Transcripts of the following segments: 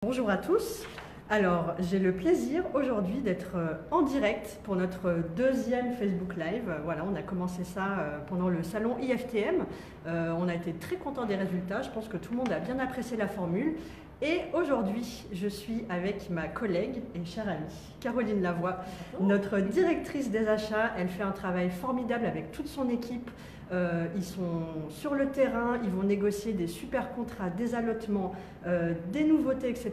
Bonjour à tous. Alors, j'ai le plaisir aujourd'hui d'être en direct pour notre deuxième Facebook Live. Voilà, on a commencé ça pendant le salon IFTM. On a été très contents des résultats. Je pense que tout le monde a bien apprécié la formule. Et aujourd'hui, je suis avec ma collègue et chère amie, Caroline Lavoie, notre directrice des achats. Elle fait un travail formidable avec toute son équipe. Ils sont sur le terrain, ils vont négocier des super contrats, des allotements, des nouveautés, etc.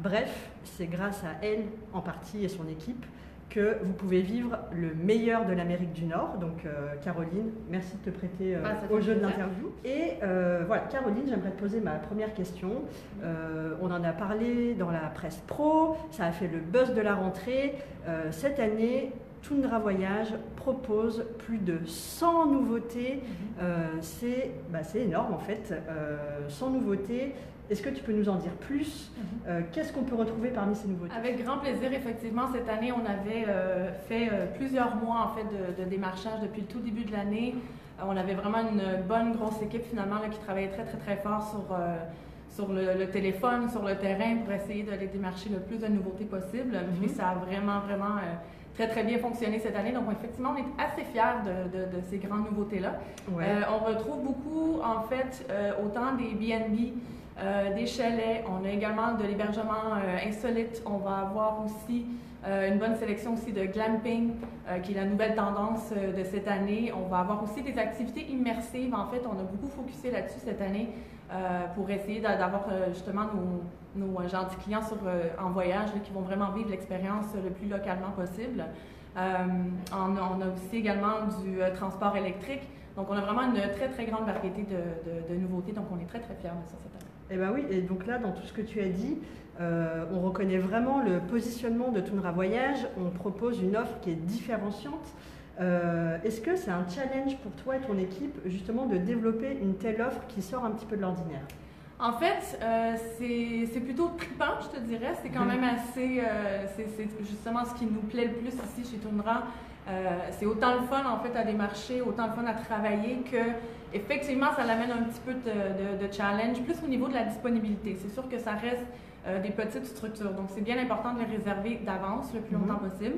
Bref, c'est grâce à elle en partie et son équipe que vous pouvez vivre le meilleur de l'Amérique du Nord. Donc Caroline, merci de te prêter au jeu de l'interview. Et voilà, Caroline, j'aimerais te poser ma première question. On en a parlé dans la presse pro, ça a fait le buzz de la rentrée. Cette année, Tundra Voyage propose plus de 100 nouveautés. C'est énorme en fait, 100 nouveautés. Est-ce que tu peux nous en dire plus? Qu'est-ce qu'on peut retrouver parmi ces nouveautés? Avec grand plaisir, effectivement. Cette année, on avait fait plusieurs mois en fait, de démarchage depuis le tout début de l'année. On avait vraiment une bonne grosse équipe finalement là, qui travaillait très fort sur le téléphone, sur le terrain pour essayer de les démarcher le plus de nouveautés possible. Puis ça a vraiment très bien fonctionné cette année. Donc effectivement, on est assez fiers de ces grandes nouveautés-là. Ouais. On retrouve beaucoup en fait autant des B&B, des chalets, on a également de l'hébergement insolite, on va avoir aussi une bonne sélection aussi de glamping, qui est la nouvelle tendance de cette année. On va avoir aussi des activités immersives. En fait, on a beaucoup focusé là-dessus cette année pour essayer d'avoir justement nos gentils clients en voyage là, qui vont vraiment vivre l'expérience le plus localement possible. On a aussi également du transport électrique. Donc, on a vraiment une très grande variété de nouveautés. Donc, on est très fiers de ça cette année. Eh bien oui, et donc là, dans tout ce que tu as dit, on reconnaît vraiment le positionnement de Tundra Voyage. On propose une offre qui est différenciante. Est-ce que c'est un challenge pour toi et ton équipe, justement, de développer une telle offre qui sort un petit peu de l'ordinaire? En fait, c'est plutôt trippant, je te dirais. C'est quand même assez... c'est justement ce qui nous plaît le plus ici chez Tundra. C'est autant le fun en fait à démarcher, autant le fun à travailler que effectivement ça l'amène un petit peu de challenge, plus au niveau de la disponibilité. C'est sûr que ça reste des petites structures, donc c'est bien important de les réserver d'avance le plus longtemps possible.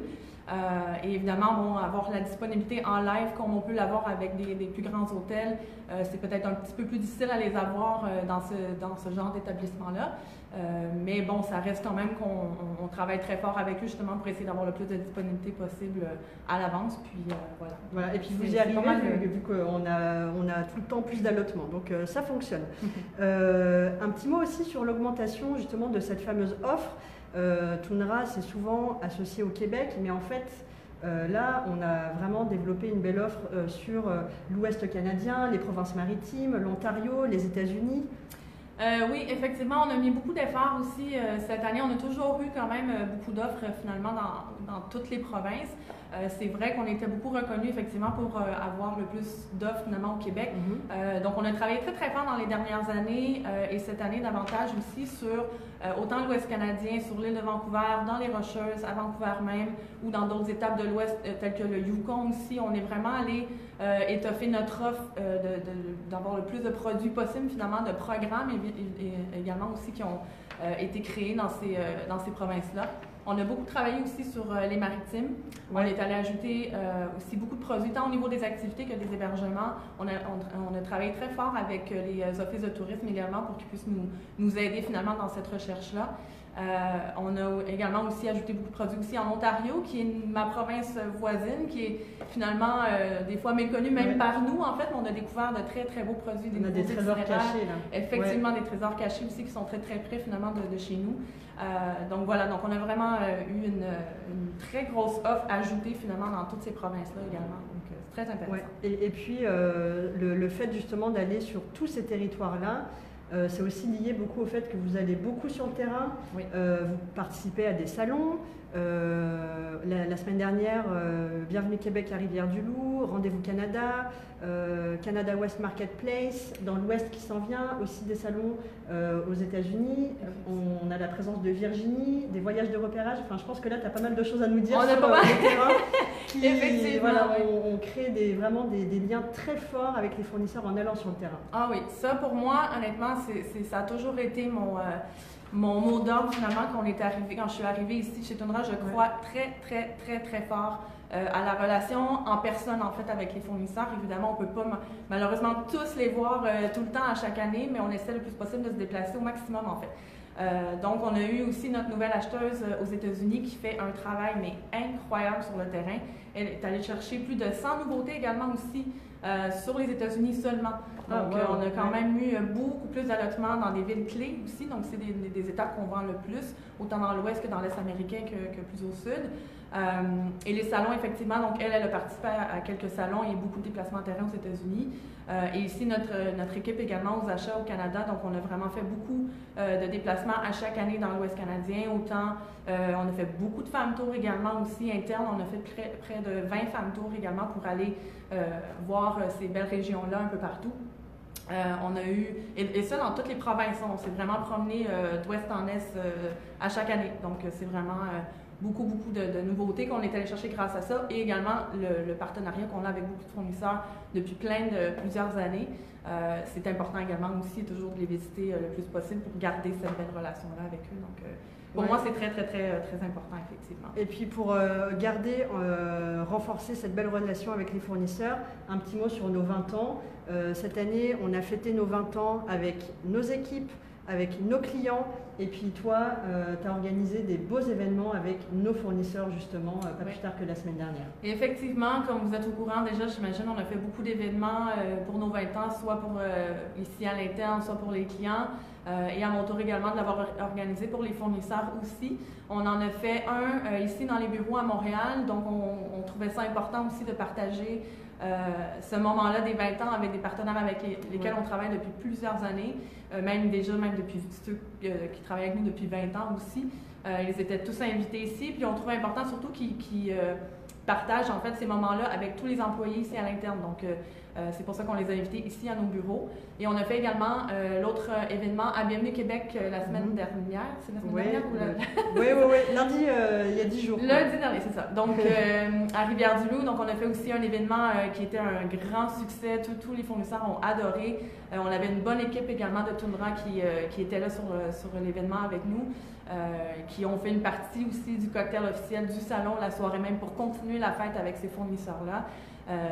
Et évidemment, bon, avoir la disponibilité en live comme on peut l'avoir avec des plus grands hôtels, c'est peut-être un petit peu plus difficile à les avoir dans ce genre d'établissement-là. Mais bon, ça reste quand même qu'on travaille très fort avec eux justement pour essayer d'avoir le plus de disponibilité possible à l'avance. Puis voilà. Et puis vous y arrivez vu qu'on a tout le temps plus d'allotements. Donc ça fonctionne. Un petit mot aussi sur l'augmentation justement de cette fameuse offre. Tundra, c'est souvent associé au Québec, mais en fait, là, on a vraiment développé une belle offre sur l'Ouest canadien, les provinces maritimes, l'Ontario, les États-Unis. Oui, effectivement, on a mis beaucoup d'efforts aussi cette année. On a toujours eu quand même beaucoup d'offres finalement dans toutes les provinces. C'est vrai qu'on était beaucoup reconnus effectivement pour avoir le plus d'offres finalement au Québec. Donc on a travaillé très fort dans les dernières années et cette année davantage aussi sur autant l'Ouest canadien, sur l'île de Vancouver, dans les Rocheuses, à Vancouver même ou dans d'autres étapes de l'Ouest telles que le Yukon aussi. On est vraiment allé étoffer notre offre d'avoir le plus de produits possible finalement, de programmes et également aussi qui ont été créés dans ces provinces-là. On a beaucoup travaillé aussi sur les maritimes. On est allé ajouter aussi beaucoup de produits, tant au niveau des activités que des hébergements. On a travaillé très fort avec les offices de tourisme également pour qu'ils puissent nous aider finalement dans cette recherche-là. On a également aussi ajouté beaucoup de produits aussi en Ontario, qui est ma province voisine, qui est finalement des fois méconnue même par nous. En fait, on a découvert de très beaux produits. On a des trésors cachés là. Effectivement, des trésors cachés aussi qui sont très près finalement de chez nous. Donc voilà, donc on a vraiment eu une très grosse offre ajoutée finalement dans toutes ces provinces-là également. Donc c'est très intéressant. Et puis le fait justement d'aller sur tous ces territoires-là, c'est aussi lié beaucoup au fait que vous allez beaucoup sur le terrain, vous participez à des salons. La semaine dernière, Bienvenue Québec à Rivière-du-Loup, Rendez-vous Canada, Canada West Marketplace, dans l'Ouest qui s'en vient, aussi des salons aux États-Unis. On a la présence de Virginie, des voyages de repérage. Enfin, je pense que là, tu as pas mal de choses à nous dire on sur a pas mal. le terrain. Effectivement, Voilà, oui. on crée vraiment des liens très forts avec les fournisseurs en allant sur le terrain. Ah oui, ça pour moi, honnêtement, ça a toujours été mon mot d'ordre finalement quand je suis arrivée ici chez Tundra. Je crois très, très, très, très fort à la relation en personne en fait avec les fournisseurs. Évidemment, on ne peut pas malheureusement tous les voir tout le temps à chaque année, mais on essaie le plus possible de se déplacer au maximum en fait. Donc, on a eu aussi notre nouvelle acheteuse aux États-Unis qui fait un travail mais incroyable sur le terrain. Elle est allée chercher plus de 100 nouveautés également aussi sur les États-Unis seulement. Donc, on a quand même eu beaucoup plus d'allotements dans des villes clés aussi. Donc, c'est des États qu'on vend le plus, autant dans l'Ouest que dans l'Est américain que plus au Sud. Et les salons, effectivement, donc elle a participé à quelques salons et beaucoup de déplacements terrain aux États-Unis. Et ici, notre équipe également aux achats au Canada. Donc, on a vraiment fait beaucoup de déplacements à chaque année dans l'Ouest canadien. Autant, on a fait beaucoup de femmes tours également aussi internes. On a fait près de 20 femmes tours également pour aller voir ces belles régions-là un peu partout. On a eu, et ça dans toutes les provinces, on s'est vraiment promené d'ouest en est à chaque année. Donc, c'est vraiment beaucoup de nouveautés qu'on est allé chercher grâce à ça et également le partenariat qu'on a avec beaucoup de fournisseurs depuis plusieurs années. C'est important également aussi toujours de les visiter le plus possible pour garder cette belle relation-là avec eux. Donc, pour moi, c'est très, très, très, très important, effectivement. Et puis pour renforcer cette belle relation avec les fournisseurs, un petit mot sur nos 20 ans. Cette année, on a fêté nos 20 ans avec nos équipes, avec nos clients. Et puis toi, tu as organisé des beaux événements avec nos fournisseurs, justement, pas plus tard que la semaine dernière. Et effectivement, comme vous êtes au courant déjà, j'imagine, on a fait beaucoup d'événements pour nos 20 ans, soit pour ici à l'interne, soit pour les clients. Et à mon tour également de l'avoir organisé pour les fournisseurs aussi. On en a fait un ici dans les bureaux à Montréal, donc on trouvait ça important aussi de partager ce moment-là des 20 ans avec des partenaires avec lesquels on travaille depuis plusieurs années, même depuis ceux qui travaillent avec nous depuis 20 ans aussi. Ils étaient tous invités ici, puis on trouvait important surtout qu'ils partagent en fait ces moments-là avec tous les employés ici à l'interne. Donc, c'est pour ça qu'on les a invités ici à nos bureaux. Et on a fait également l'autre événement à Bienvenue Québec la semaine dernière. C'est la semaine dernière ou Oui. Lundi, il y a 10 jours. Lundi dernier, c'est ça. Donc, à Rivière-du-Loup, donc on a fait aussi un événement qui était un grand succès. Tous les fournisseurs ont adoré. On avait une bonne équipe également de Tundra qui était là sur l'événement avec nous. Qui ont fait une partie aussi du cocktail officiel du salon la soirée même pour continuer la fête avec ces fournisseurs-là.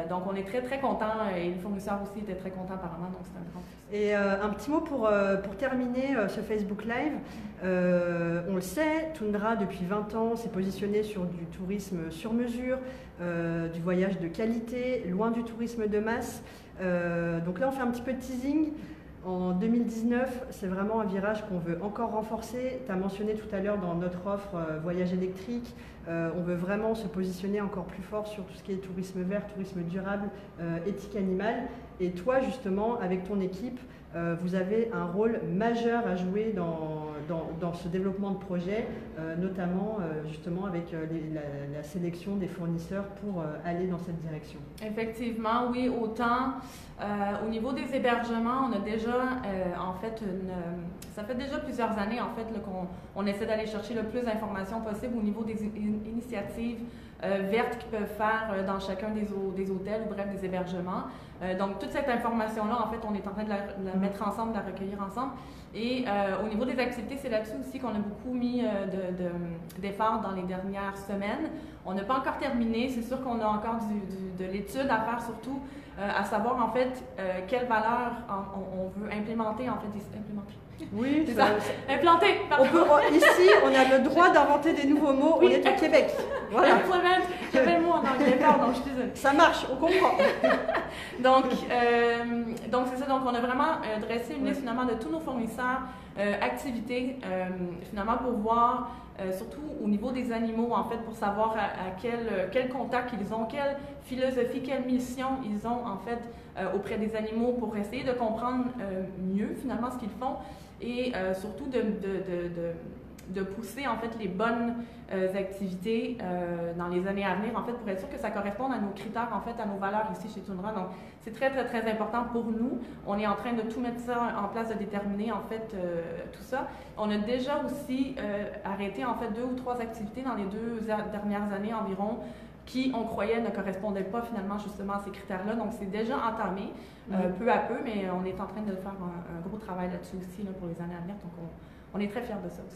Donc, on est très, très contents et les fournisseurs aussi étaient très contents apparemment, donc c'est un grand succès. Et un petit mot pour terminer ce Facebook Live. On le sait, Tundra, depuis 20 ans, s'est positionné sur du tourisme sur mesure, du voyage de qualité, loin du tourisme de masse. Donc là, on fait un petit peu de teasing. En 2019, c'est vraiment un virage qu'on veut encore renforcer. Tu as mentionné tout à l'heure dans notre offre voyage électrique, on veut vraiment se positionner encore plus fort sur tout ce qui est tourisme vert, tourisme durable, éthique animale. Et toi, justement, avec ton équipe, vous avez un rôle majeur à jouer dans ce développement de projet, notamment justement avec la sélection des fournisseurs pour aller dans cette direction. Effectivement, oui, autant au niveau des hébergements, on a déjà en fait ça fait déjà plusieurs années en fait qu'on essaie d'aller chercher le plus d'informations possible au niveau des initiatives vertes qu'ils peuvent faire dans chacun des hôtels ou bref des hébergements. Donc toute cette information-là, en fait, on est en train de la mettre ensemble, de la recueillir ensemble. Et au niveau des activités, c'est là-dessus aussi qu'on a beaucoup mis d'efforts dans les dernières semaines. On n'a pas encore terminé, c'est sûr qu'on a encore de l'étude à faire surtout, à savoir en fait quelle valeur on veut implémenter en fait. Oui, c'est ça. Implanter. Ici, on a le droit d'inventer des nouveaux mots. Oui. On est au Québec. Voilà. J'avais le mot en anglais, donc je suis désolée. Ça marche, on comprend. donc c'est ça. Donc, on a vraiment dressé une liste finalement de tous nos fournisseurs, activités, finalement pour voir, surtout au niveau des animaux, en fait, pour savoir à quel contact ils ont, quelle philosophie, quelle mission ils ont, en fait, auprès des animaux pour essayer de comprendre mieux, finalement, ce qu'ils font et surtout de pousser en fait les bonnes activités dans les années à venir, en fait, pour être sûr que ça corresponde à nos critères, en fait, à nos valeurs ici chez Toon Run. Donc, c'est très, très, très important pour nous. On est en train de tout mettre ça en place, de déterminer, en fait, tout ça. On a déjà aussi arrêté, en fait, 2 ou 3 activités dans les 2 dernières années environ, qui, on croyait, ne correspondaient pas finalement justement à ces critères-là. Donc, c'est déjà entamé peu à peu, mais on est en train de faire un gros travail là-dessus aussi là, pour les années à venir. Donc, on est très fiers de ça aussi.